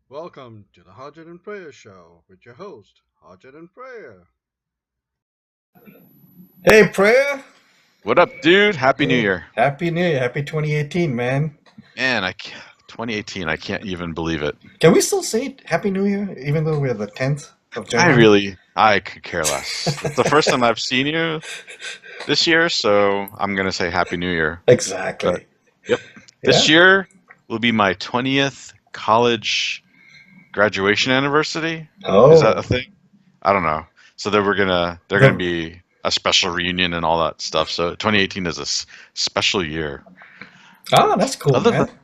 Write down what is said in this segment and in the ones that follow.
Welcome to the Harjit Prayer show with your host, Harjit Prayer. Hey, Prayer. What up, dude? Happy New Hey, Year. Happy New Year. Happy 2018, man. Man, 2018, I can't even believe it. Can we still say Happy New Year even though we're the 10th of I January? really, I could care less. It's the first time I've seen you this year, so I'm gonna say Happy New Year. But Exactly. yep, this Yeah. year will be my 20th college graduation anniversary. Is that a Oh, thing? I don't know. So they're gonna the, be a special reunion and all that stuff. So 2018 is a special year. that's cool, Other than man.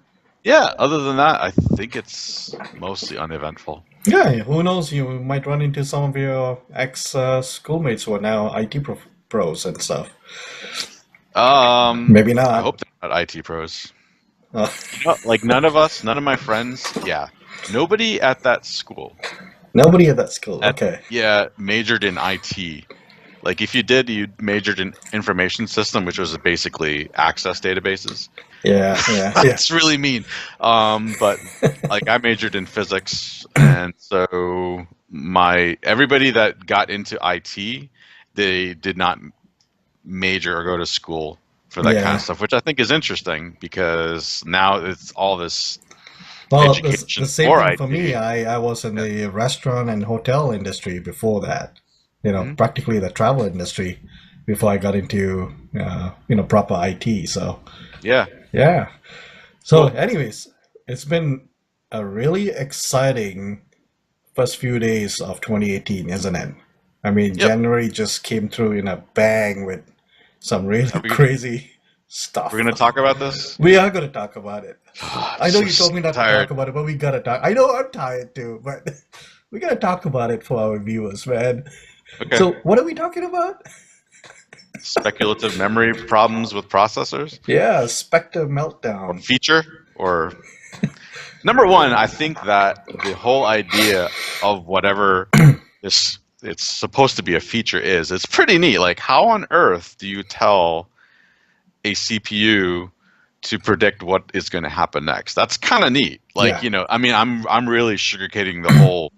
Yeah, other than that, I think it's mostly uneventful. Yeah, who knows? You might run into some of your ex schoolmates who are now IT pros and stuff. Maybe I not. hope they're not IT pros. Uh, Like none of my friends, yeah, nobody at that school Nobody at that school. at Okay. yeah majored in IT. Like if you did, you majored in information system, which was basically access databases. Yeah, yeah, yeah. That's really mean. But like I majored in physics, and so my everybody that got into IT, they did not major or go to school for that kind of Yeah. stuff, which I think is interesting because now it's all this Well, the education same for thing for me. IT. I was in Yeah. the restaurant and hotel industry before that. Hmm. Practically the travel industry before I got into proper IT. So Yeah. yeah. So, Well, anyways, it's been a really exciting first few days of 2018, isn't it? I mean, yep. January just came through in a bang with some really Are we crazy we're stuff. gonna talk about this? We are going to talk about it. I'm I know so you told me not to talk tired. about it, but we got to talk. I know I'm tired too, but we got to talk about it for our viewers, man. Okay. So, what are we talking about? Speculative memory problems with processors Yeah, Spectre or Meltdown. feature or number one, I think that the whole idea of whatever this it's supposed to be a feature is, it's pretty neat. Like how on earth do you tell a CPU to predict what is going to happen next? That's kind of neat. Like, Yeah, you know, I mean, I'm really sugarcoating the whole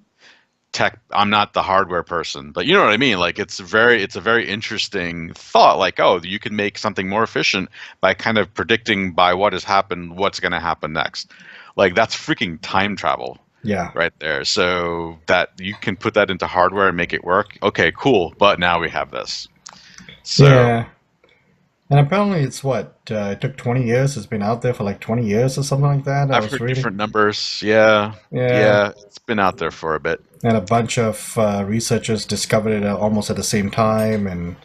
tech. I'm not the hardware person, but you know what I mean? Like it's a very interesting thought. Like, oh, you can make something more efficient by kind of predicting by what has happened, what's going to happen next. Like that's freaking time travel yeah, right there. So that you can put that into hardware and make it work. Okay, cool. But now we have this. So yeah. And apparently, it's what it took 20 years. It's been out there for like 20 years or something like that. I I've was heard reading. different numbers. Yeah, Yeah, yeah, it's been out there for a bit. and a bunch of researchers discovered it almost at the same time, and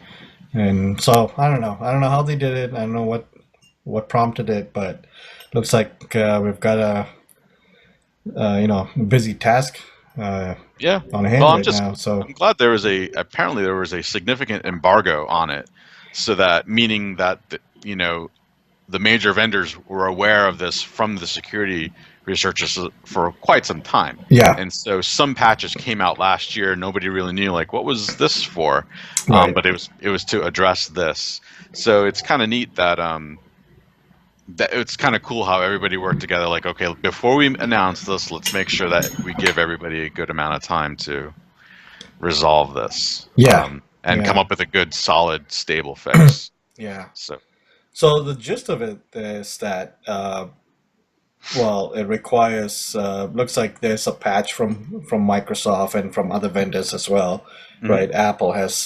so I don't know. I don't know how they did it. I don't know what prompted it, but looks like we've got a busy task uh, Yeah. on Well, hand right now. So I'm glad there was apparently there was a significant embargo on it, so that meaning that you know the major vendors were aware of this from the security researchers for quite some time. yeah, And so some patches came out last year. Nobody really knew like what was this for, right. but it was to address this. So it's kind of neat that it's kind of cool how everybody worked together. Like, okay, before we announce this, let's make sure that we give everybody a good amount of time to resolve this, Yeah, and come yeah, up with a good, solid, stable fix. yeah. So, So the gist of it is that well, it requires looks like there's a patch from Microsoft and from other vendors as well, mhm. right? Apple has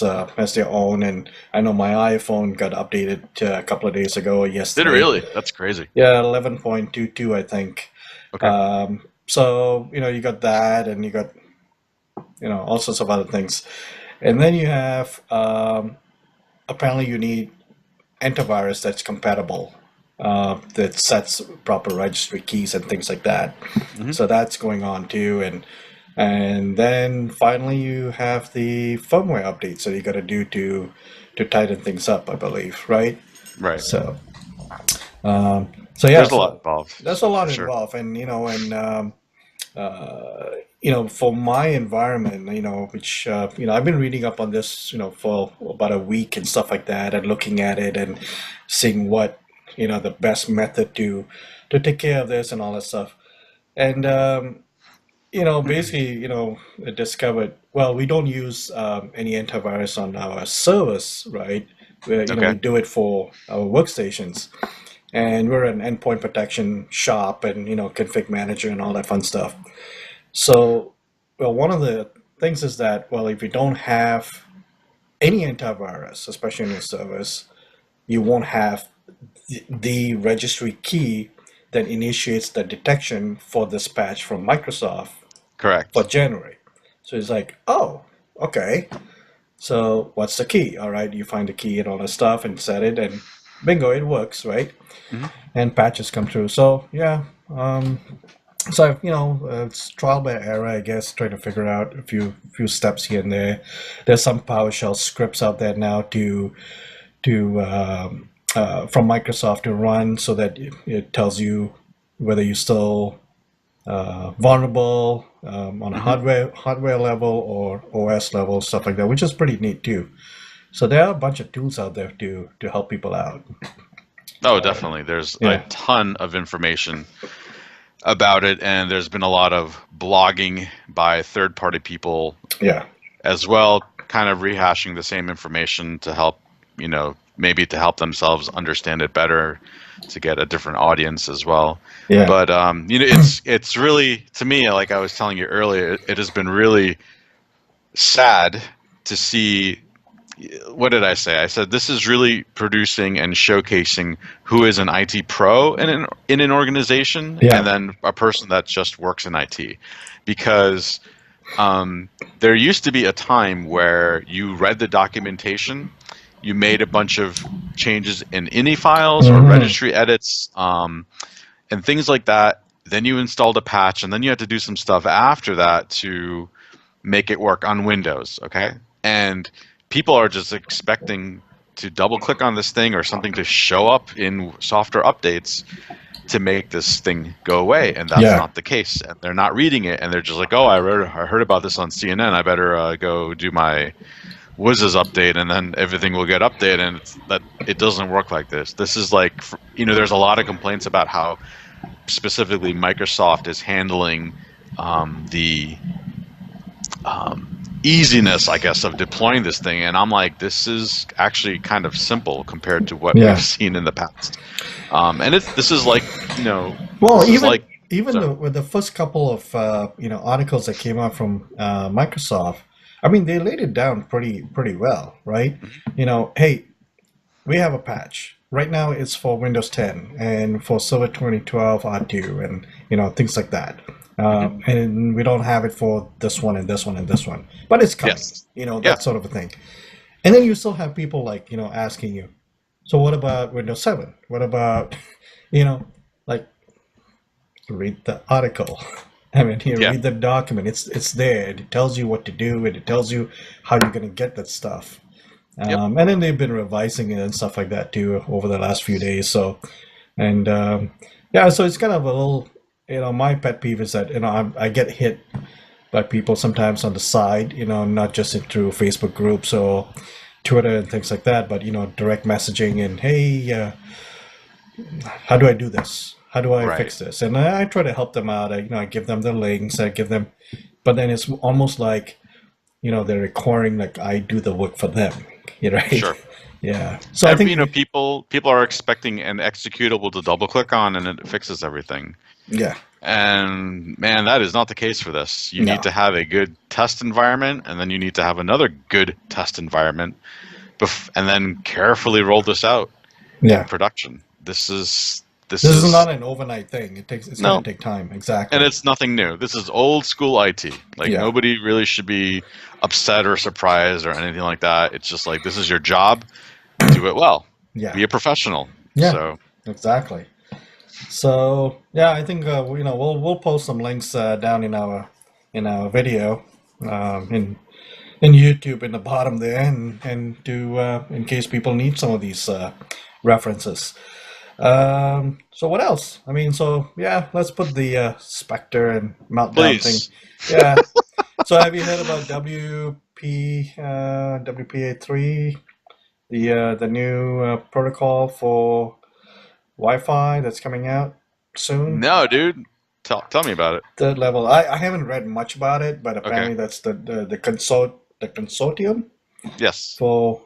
their own, and I know my iPhone got updated a couple of days ago or Did it yesterday. really? That's crazy. Yeah, 11.22, I think. Okay. So you got that, and you got all sorts of other things, and then you have apparently you need antivirus that's compatible, that sets proper registry keys and things like that. Hmm. So that's going on too, and then finally you have the firmware updates that you got to do to tighten things up, I believe, right? Right. So um, so yeah, There's a lot so involved, there's a for lot sure. involved, and for my environment, which I've been reading up on this, for about a week and stuff like that, and looking at it and seeing what the best method to take care of this and all that stuff. And basically, it discovered, well, we don't use any antivirus on our servers, right? Where, we Okay. do it for our workstations. And we're an endpoint protection shop and, config manager and all that fun stuff. So, well, one of the things is that, well, if you don't have any antivirus, especially on your servers, you won't have the registry key that initiates the detection for this patch from Microsoft for Correct. January. So it's like, oh, okay. So what's the key? All right, you find the key and all that stuff and set it, and bingo, it works, right? Hmm. And patches come through. So yeah, so it's trial by error, I guess, trying to figure out a few steps here and there. There's some PowerShell scripts out there now from Microsoft to run so that it tells you whether you're still vulnerable on a Hmm. hardware level or OS level, stuff like that, which is pretty neat too. So there are a bunch of tools out there to help people out. Oh, definitely. There's a Yeah, ton of information about it, and there's been a lot of blogging by third-party people yeah, as well, kind of rehashing the same information to help, maybe to help themselves understand it better, to get a different audience as well. yeah. But it's really, to me, like I was telling you earlier, it has been really sad to see. What did I say? I said this is really producing and showcasing who is an IT pro in an organization, and Yeah. then a person that just works in IT, because there used to be a time where you read the documentation, you made a bunch of changes in ini files or Hmm. registry edits, and things like that. Then you installed a patch, and then you had to do some stuff after that to make it work on Windows, okay? And people are just expecting to double click on this thing or something to show up in software updates to make this thing go away, and that's Yeah. not the case. And they're not reading it, and they're just like, "Oh, I heard about this on CNN. I better go do my Wizz's update, and then everything will get updated." And it doesn't work like this. This is like, there's a lot of complaints about how specifically Microsoft is handling the easiness, I guess, of deploying this thing. And I'm like, this is actually kind of simple compared to what we've Yeah. seen in the past. And this is like, Well, this is like, even sorry. with the first couple of articles that came out from Microsoft, I mean, they laid it down pretty well, right? Mhm. Hey, we have a patch. Right now it's for Windows 10 and for Server 2012 R2 and things like that. Mhm. And we don't have it for this one and this one and this one, but it's coming. Yes. Yeah. That sort of a thing. And then you still have people like asking you, so what about Windows 7? What about like read the article. I mean, here, Yeah. read the document. It's there. It tells you what to do, and it tells you how you're going to get that stuff. Yep. And then they've been revising it and stuff like that too over the last few days. So, and yeah, so it's kind of a little, my pet peeve is that I get hit by people sometimes on the side, not just through Facebook groups or Twitter and things like that, but direct messaging and hey, how do I do this? How do I Right. fix this? And I try to help them out. I give them the links. I give them, but then it's almost like they're requiring like I do the work for them. Right? Sure. Yeah. So I And think people are expecting an executable to double click on, and it fixes everything. yeah, And man, that is not the case for this. You need no, to have a good test environment, and then you need to have another good test environment, and then carefully roll this out in yeah. production. This This is is not an overnight thing. It's going to no, take time. and Exactly. it's nothing new. This is old school IT. Like Yeah. nobody really should be upset or surprised or anything like that. It's just like this is your job. Do it well. Yeah. Be a professional. Yeah. So Exactly. So yeah, I think we'll post some links down in our video in YouTube in the bottom there, and do in case people need some of these references. So what else? I mean, so yeah, let's put the Spectre and Meltdown thing. please, Yeah. So have you heard about WPA3, the new protocol for Wi-Fi that's coming out soon? no, dude. Tell me about it. Third level. I haven't read much about it, but Okay. apparently that's the consortium Yes. for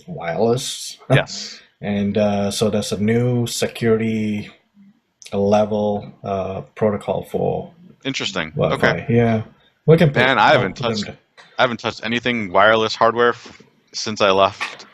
wireless. Yes. And so there's a new security level protocol for Interesting. Wi-Fi. Okay. Yeah, we can put. Man, I I'll haven't put them touched to- I haven't touched anything wireless hardware since I left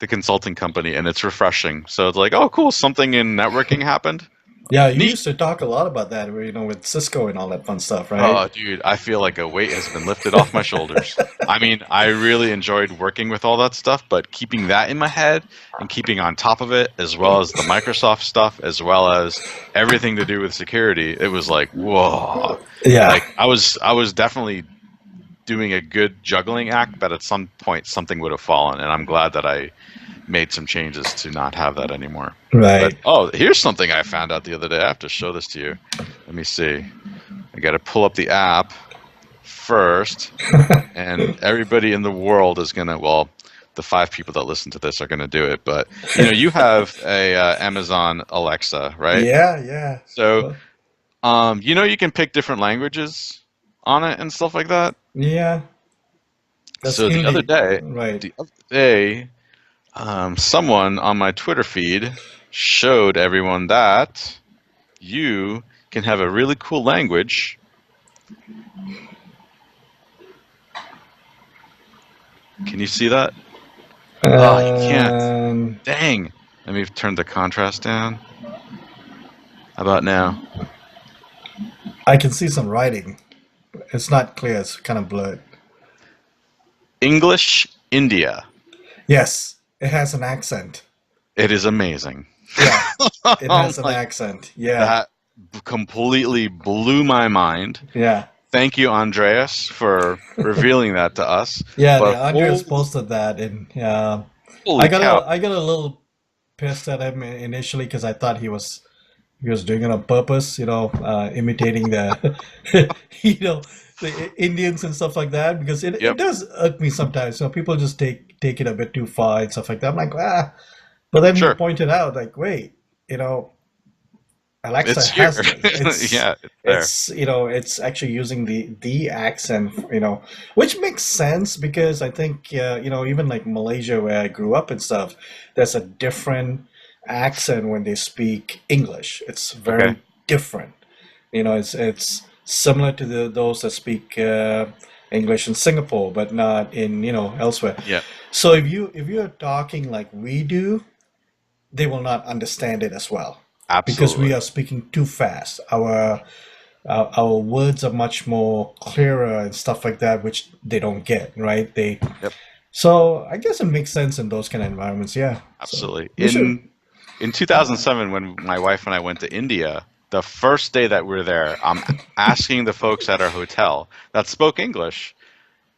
the consulting company, and it's refreshing. So it's like, oh, cool, something in networking happened. Yeah, you Neat. used to talk a lot about that, you know, with Cisco and all that fun stuff, right? Oh, dude, I feel like a weight has been lifted off my shoulders. I mean, I really enjoyed working with all that stuff, but keeping that in my head and keeping on top of it, as well as the Microsoft stuff, as well as everything to do with security, it was like, whoa. Yeah. Like I was definitely doing a good juggling act, but at some point something would have fallen, and I'm glad that I made some changes to not have that anymore. Right. But, oh, here's something I found out the other day. I have to show this to you. Let me see. I got to pull up the app first, and everybody in the world is gonna. Well, the 5 people that listen to this are gonna do it. But you know, you have a Amazon Alexa, right? Yeah. So, you know, you can pick different languages on it and stuff like that. Yeah. That's So the other day, right. someone on my Twitter feed showed everyone that you can have a really cool language. Can you see that? Oh, you can't. Dang. Let me turn the contrast down. How about now? I can see some writing. It's not clear. It's kind of blurred. English India. Yes, it has an accent. It is amazing. Yeah, it has an accent. Yeah. That completely blew my mind. Yeah. Thank you, Andreas, for revealing that to us. Yeah, but Andreas posted that, and holy cow. I got a little pissed at him initially because I thought he was doing it on purpose, you know, imitating the you know, the Indians and stuff like that, because it does irk me sometimes. So people just take it a bit too far and stuff like that. I'm like, but then he pointed out, like, wait, you know, Alexa has this. Yeah, it's you know, it's actually using the accent, you know, which makes sense because I think you know, even like Malaysia where I grew up and stuff, there's a different accent when they speak English. It's very different. You know, it's similar to those that speak English in Singapore, but not in, you know, elsewhere. Yeah. So if you're talking like we do, they will not understand it as well. Absolutely. Because we are speaking too fast. Our words are much more clearer and stuff like that, which they don't get, right? So I guess it makes sense in those kind of environments. Yeah. Absolutely. So in 2007, when my wife and I went to India, the first day that we were there, I'm asking the folks at our hotel that spoke English,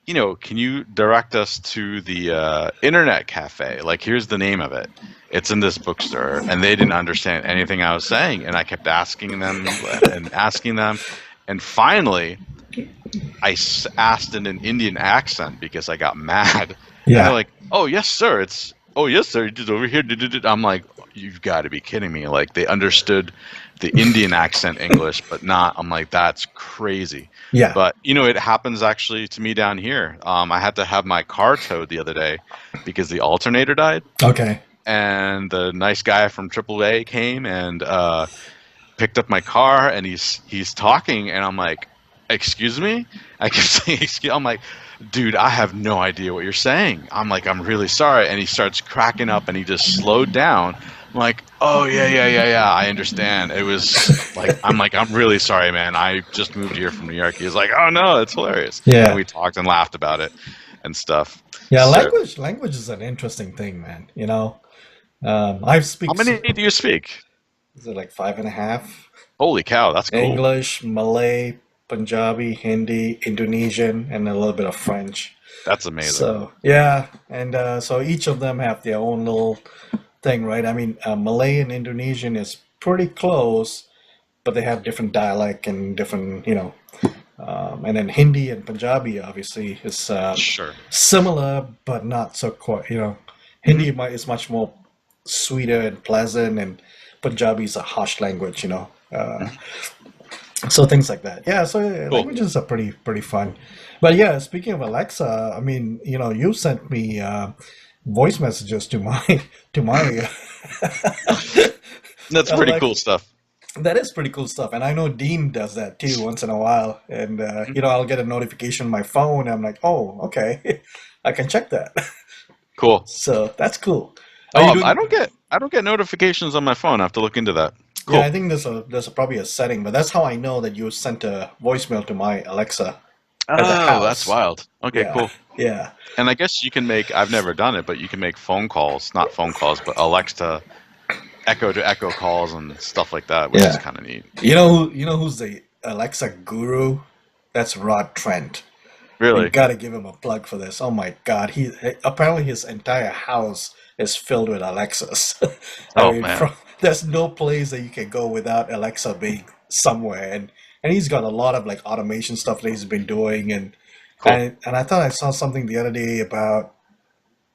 you know, can you direct us to the internet cafe? Like, here's the name of it. It's in this bookstore. And they didn't understand anything I was saying. And I kept asking them. And finally, I asked in an Indian accent because I got mad. Yeah. And they're like, oh, yes, sir. It's over here. I'm like, you've got to be kidding me. Like, they understood the Indian accent English, but not. I'm like, that's crazy. Yeah. But, you know, it happens actually to me down here. I had to have my car towed the other day because the alternator died. Okay. And the nice guy from AAA came and picked up my car, and he's talking, and I'm like, excuse me? I kept saying, excuse. I'm like, dude, I have no idea what you're saying. I'm like, I'm really sorry. And he starts cracking up, and he just slowed down. I'm like, oh, yeah, I understand. It was like, I'm really sorry, man. I just moved here from New York. He was like, oh, no, it's hilarious. Yeah. And we talked and laughed about it and stuff. Yeah, language is an interesting thing, man. You know, I speak. How many do you speak? Is it like 5.5? Holy cow, that's cool. English, Malay, Punjabi, Hindi, Indonesian, and a little bit of French. That's amazing. So yeah, and so each of them have their own little thing, right? I mean, Malay and Indonesian is pretty close, but they have different dialect and different, you know. And then Hindi and Punjabi obviously is similar, but not so quite. You know, Hindi is much more sweeter and pleasant, and Punjabi is a harsh language. You know, So things like that. Yeah. So Cool. languages are pretty fun. But yeah, speaking of Alexa, I mean, you sent me voice messages to my to my That's pretty Alexa. cool stuff. That is pretty cool stuff, and I know Dean does that too once in a while. And Mhm. I'll get a notification on my phone. And I'm like, oh, okay, I can check that. Cool. So that's cool. Are you Oh, I doing? don't get notifications on my phone. I have to look into that. Yeah, I Cool. think there's probably a setting, but that's how I know that you sent a voicemail to my Alexa at the Oh, that's house. wild. Okay, Yeah, cool. yeah. And I guess you can make, I've never done it, but you can make phone calls, not phone calls, but Alexa echo to echo calls and stuff like that, which is Yeah. kind of neat. Who's the Alexa guru? That's Rod Trent. You Really? gotta give him a plug for this. Oh my God, he apparently his entire house is filled with Alexas. I Oh, mean, man. there's no place that you can go without Alexa being somewhere, and he's got a lot of like automation stuff that he's been doing, Cool. and I thought I saw something the other day about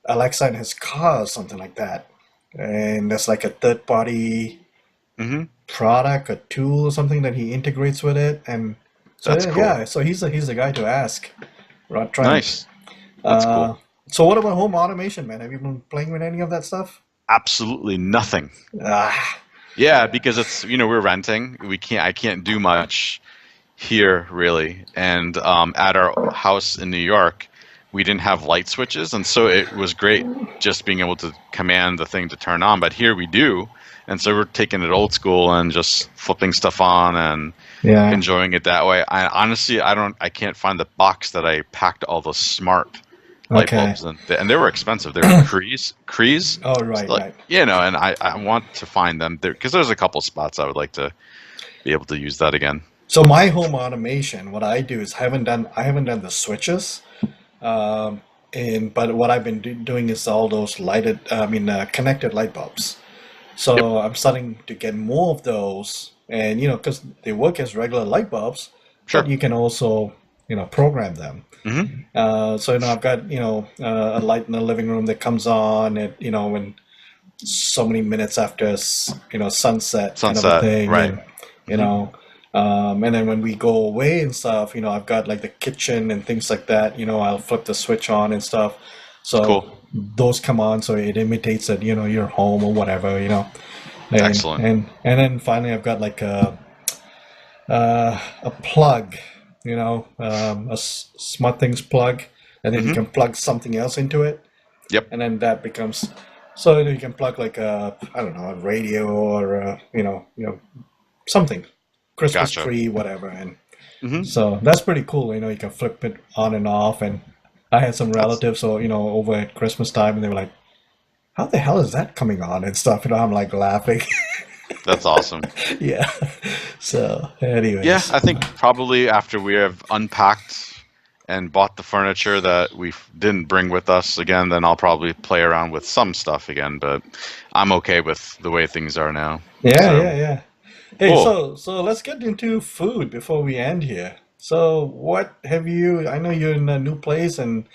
Alexa in his car or something like that, and that's like a third party Hmm. product, a tool or something that he integrates with it, and so That's cool. yeah, so he's the guy to ask, Rod Trent. Nice. That's Uh, cool. so what about home automation, man? Have you been playing with any of that stuff? Absolutely nothing. Ah, Yeah, because it's, we're renting. I can't do much here really. And at our house in New York, we didn't have light switches, and so it was great just being able to command the thing to turn on. But here we do, and so we're taking it old school and just flipping stuff on and yeah. enjoying it that way. I honestly, I can't find the box that I packed all the smart light Okay. bulbs in, and they were expensive. They were Crees, Oh, right, like right. and I want to find them there because there's a couple spots I would like to be able to use that again. So my home automation, what I do is I haven't done the switches, um, and but what I've been doing is all those connected light bulbs. Yep, So I'm starting to get more of those, and because they work as regular light bulbs, but sure. you can also program them. Hmm. So I've got a light in the living room that comes on at when so many minutes after sunset kind of a Sunset, thing, right. and you Hmm. know and then when we go away and stuff, I've got like the kitchen and things like that. I'll flip the switch on and stuff, so Cool. those come on, so it imitates that you're home or whatever. and Excellent. and then finally I've got like a plug, smart things plug, and then you Hmm. can plug something else into it, Yep. and then that becomes so you can plug like a I don't know, a radio or something, Christmas Gotcha. tree, whatever, and Hmm. so that's pretty cool. You can flip it on and off, and I had some That's relatives, so over at Christmas time, and they were like, "How the hell is that coming on?" and stuff. I'm like laughing. that's awesome. Yeah. So, Yeah, anyways. I think probably after we have unpacked and bought the furniture that we didn't bring with us again, then I'll probably play around with some stuff again. But I'm okay with the way things are now. Yeah, So yeah, yeah. Hey, cool. so let's get into food before we end here. So, what have you? I know you're in a new place, and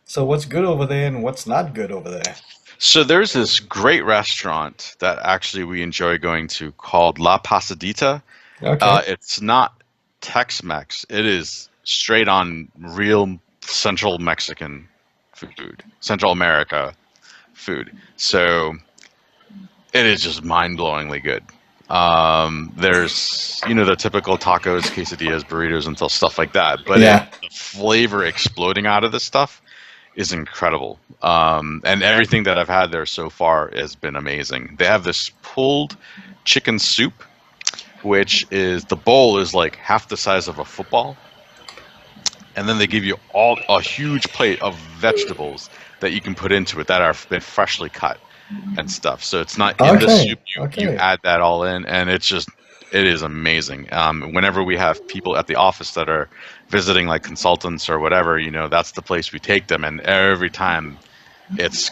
so what's good over there, and what's not good over there? So there's this great restaurant that actually we enjoy going to called La Pasadita. Okay. It's not Tex-Mex. It is straight on real Central Mexican food, Central America food. So it is just mind-blowingly good. There's, the typical tacos, quesadillas, burritos, and stuff like that. But Yeah. the flavor exploding out of this stuff is incredible. And everything that I've had there so far has been amazing. They have this pulled chicken soup, which is the bowl is like half the size of a football, and then they give you all a huge plate of vegetables that you can put into it that are been freshly cut and stuff. So it's not in the Okay. soup. You Okay. add that all in, and it is amazing. Whenever we have people at the office that are visiting, like consultants or whatever, that's the place we take them, and every time it's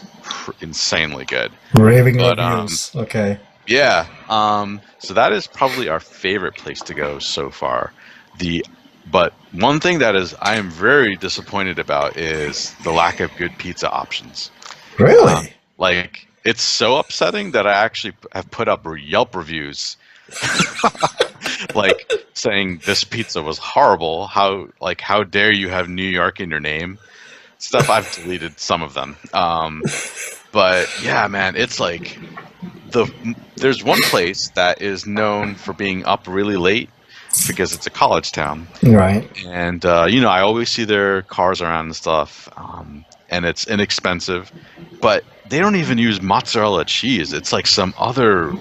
insanely good. Raving But reviews. Okay. yeah, so that is probably our favorite place to go so far. The but one thing that is I am very disappointed about is the lack of good pizza options. Uh, Really? like it's so upsetting that I actually have put up Yelp reviews like saying this pizza was horrible. How dare you have New York in your name? Stuff. I've deleted some of them. But yeah, man, it's like there's one place that is known for being up really late because it's a college town, Right. and I always see their cars around and stuff, and it's inexpensive, but they don't even use mozzarella cheese. It's like some other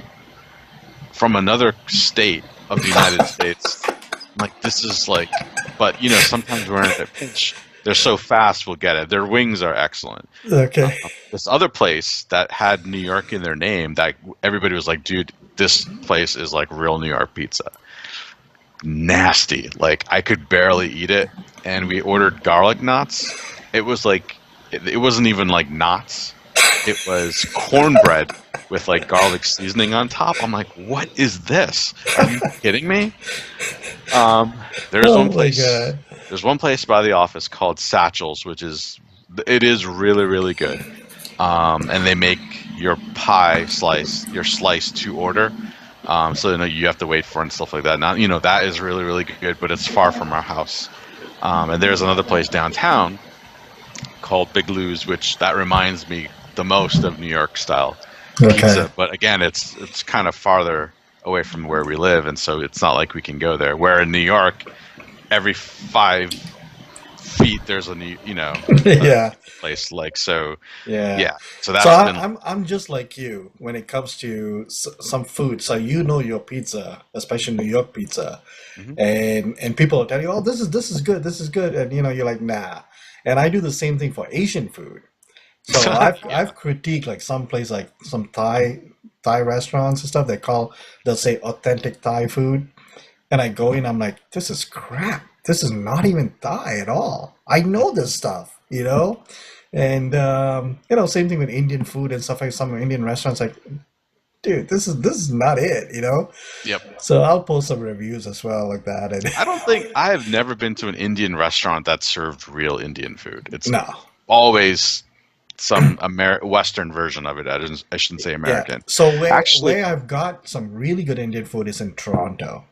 from another state of the United States. Like this is like, but sometimes we're in a pinch. They're so fast, we'll get it. Their wings are excellent. Okay. This other place that had New York in their name, that everybody was like, dude, this place is like real New York pizza. Nasty. Like I could barely eat it. And we ordered garlic knots. It was like, it wasn't even like knots. It was cornbread with like garlic seasoning on top. I'm like, what is this? Are you kidding me? There's Oh one my place. God. There's one place by the office called Satchel's, it is really, really good. And they make your your slice to order. So you have to wait for it and stuff like that. Now, that is really, really good, but it's far from our house. And there's another place downtown called Big Lou's, which that reminds me the most of New York style pizza. Okay. But again, it's kind of farther away from where we live, and so it's not like we can go there. Where in New York, every 5 feet there's a new, Yeah. place. Like so, Yeah. yeah. So that's So been I'm just like you when it comes to some food. So your pizza, especially New York pizza, Mhm. and people will tell you, "Oh, this is good, this is good," and you're like, "Nah." And I do the same thing for Asian food. So Yeah. I've critiqued like some place like some Thai restaurants and stuff. They'll say authentic Thai food, and I go in, I'm like, this is crap. This is not even Thai at all. I know this stuff. And same thing with Indian food and stuff like some Indian restaurants. Like, dude, this is not it. Yep. So I'll post some reviews as well like that. And I have never been to an Indian restaurant that served real Indian food. It's no, always some Western version of it. I shouldn't say yeah. American. So Actually, where I've got some really good Indian food is in Toronto.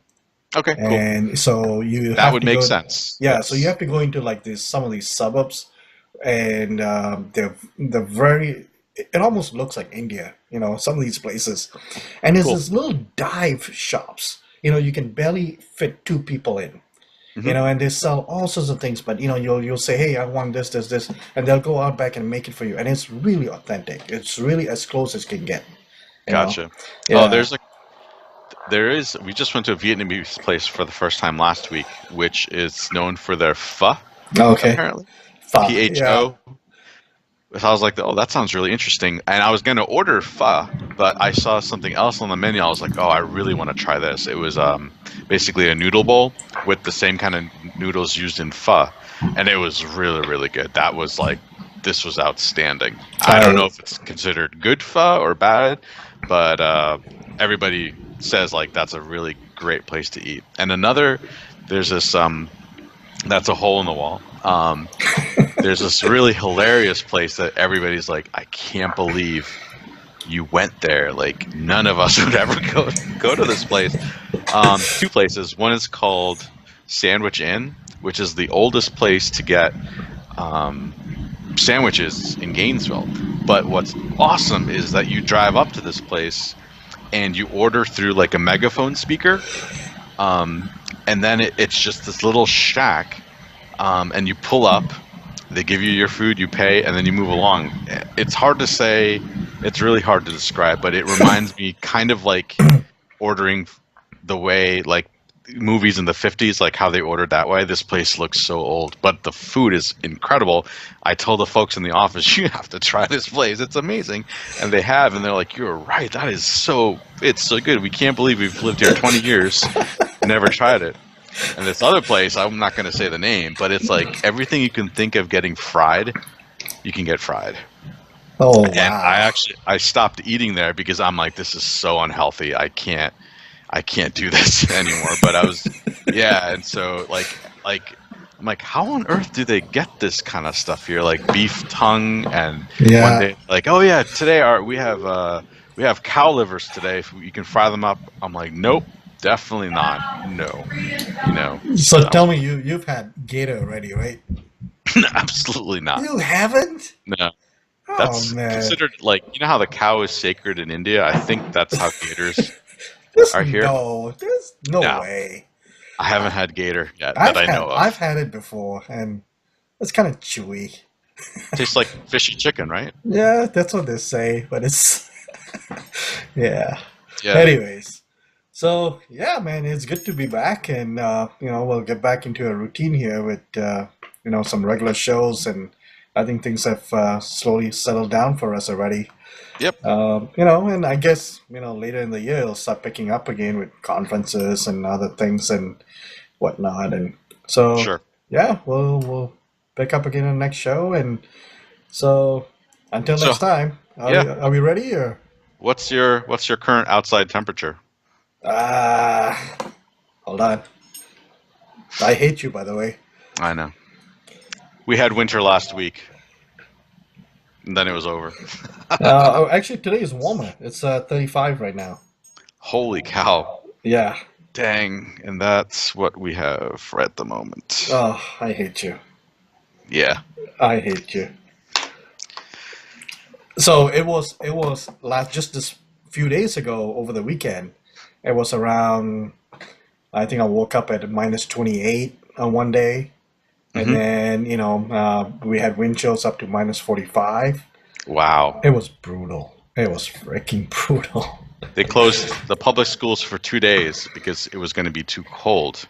okay, cool. And so you That have would to make go, sense. yeah. So you Yes. have to go into like some of these suburbs, and they're very. It almost looks like India, some of these places, and there's Cool. this little dive shops. You can barely fit 2 people in. Hmm. And they sell all sorts of things, but you'll say, hey, I want this, and they'll go out back and make it for you, and it's really authentic. It's really as close as can get. You know, Gotcha. Oh, yeah. we just went to a Vietnamese place for the first time last week, which is known for their pho, Okay. apparently. Pho, Pho. yeah. So I was like, oh, that sounds really interesting. And I was going to order pho, but I saw something else on the menu. I was like, oh, I really want to try this. It was basically a noodle bowl with the same kind of noodles used in pho. And it was really, really good. This was outstanding. I don't know if it's considered good pho or bad, but everybody says like that's a really great place to eat. And there's this, that's a hole in the wall. There's this really hilarious place that everybody's like, I can't believe you went there. Like none of us would ever go to this place. 2 places. One is called Sandwich Inn, which is the oldest place to get sandwiches in Gainesville. But what's awesome is that you drive up to this place and you order through like a megaphone speaker, and then it's just this little shack, and you pull up. They give you your food, you pay, and then you move along. It's hard to say. It's really hard to describe, but it reminds me kind of like ordering the way like movies in the 50s, like how they ordered that way. This place looks so old, but the food is incredible. I told the folks in the office, you have to try this place. It's amazing. And they have, and they're like, you're right. It's so good. We can't believe we've lived here 20 years, never tried it. And this other place, I'm not going to say the name, but it's like everything you can think of getting fried, you can get fried. Oh, And wow. I stopped eating there because I'm like, this is so unhealthy. I can't do this anymore. But yeah. And so like I'm like, how on earth do they get this kind of stuff here? Like beef tongue, and one Yeah. day like, oh yeah, today we have cow livers today. If you can fry them up. I'm like, nope. Definitely not. No. So No. tell me, you've had gator already, right? Absolutely not. You haven't? No. Oh That's man, considered like, how the cow is sacred in India? I think that's how gators are here. there's no No. way. I haven't had gator yet that I know I've of. had it before, and it's kind of chewy. Tastes like fishy chicken, right? Yeah, that's what they say, but it's yeah. Yeah. Anyways, so yeah, man, it's good to be back, and we'll get back into a routine here with some regular shows, and I think things have slowly settled down for us already. Yep. And I guess later in the year it'll start picking up again with conferences and other things and whatnot, and so Sure. yeah, we'll pick up again in the next show, and so until So, next time, yeah. are we ready or? What's your current outside temperature? Ah, hold on. I hate you, by the way. I know. We had winter last week, and then it was over. Actually, today is warmer. It's 35 right now. Holy cow. Yeah. Dang. And that's what we have right at the moment. Oh, I hate you. Yeah. I hate you. So it was just this few days ago over the weekend. It was around. I think I woke up at minus 28 on one day, and Hmm. then we had wind chills up to minus 45. Wow. It was brutal. It was freaking brutal. They closed the public schools for 2 days because it was going to be too cold.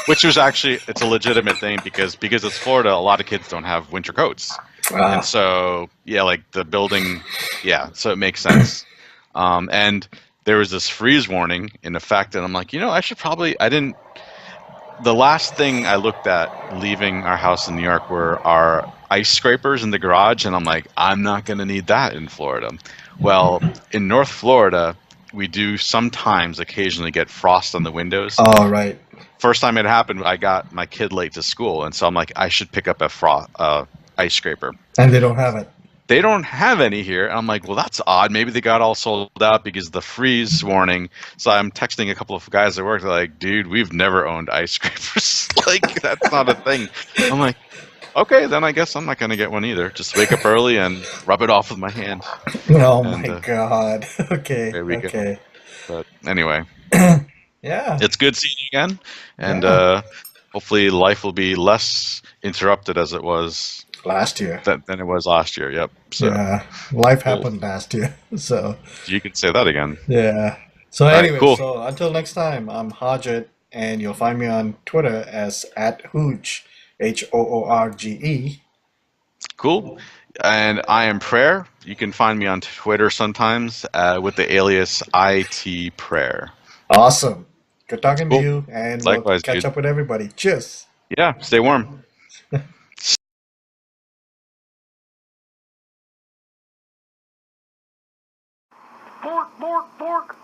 Which was actually, it's a legitimate thing because it's Florida, a lot of kids don't have winter coats. And so, yeah, like the building, yeah, so it makes sense. And there was this freeze warning in effect, and I'm like, the last thing I looked at leaving our house in New York were our ice scrapers in the garage, and I'm like, I'm not going to need that in Florida. Well, in North Florida, we do sometimes occasionally get frost on the windows. All right. First time it happened, I got my kid late to school, and so I'm like, I should pick up a ice scraper. And they don't have it. They don't have any here, and I'm like, well, that's odd. Maybe they got all sold out because of the freeze warning. So I'm texting a couple of guys at work. They're like, dude, we've never owned ice scrapers. Like, that's not a thing. I'm like, okay, then I guess I'm not gonna get one either. Just wake up early and rub it off with my hand. Oh And my God. Okay. there we go. Okay. But anyway, Yeah. it's good seeing you again, and Yeah. hopefully life will be less interrupted as it was Last year. than it was last year. Yep. So Yeah. Life cool. happened last year. So You can say that again. yeah. So All right. anyway, Cool. so until next time, I'm Harjit, and you'll find me on Twitter as @Hoorge, HOORGE. Cool. And I am Prayer. You can find me on Twitter sometimes with the alias IT Prayer. Awesome. Good talking to Cool. you, and we'll Likewise, catch dude. up with everybody. Cheers. Yeah. Stay warm. Bork, bork, bork.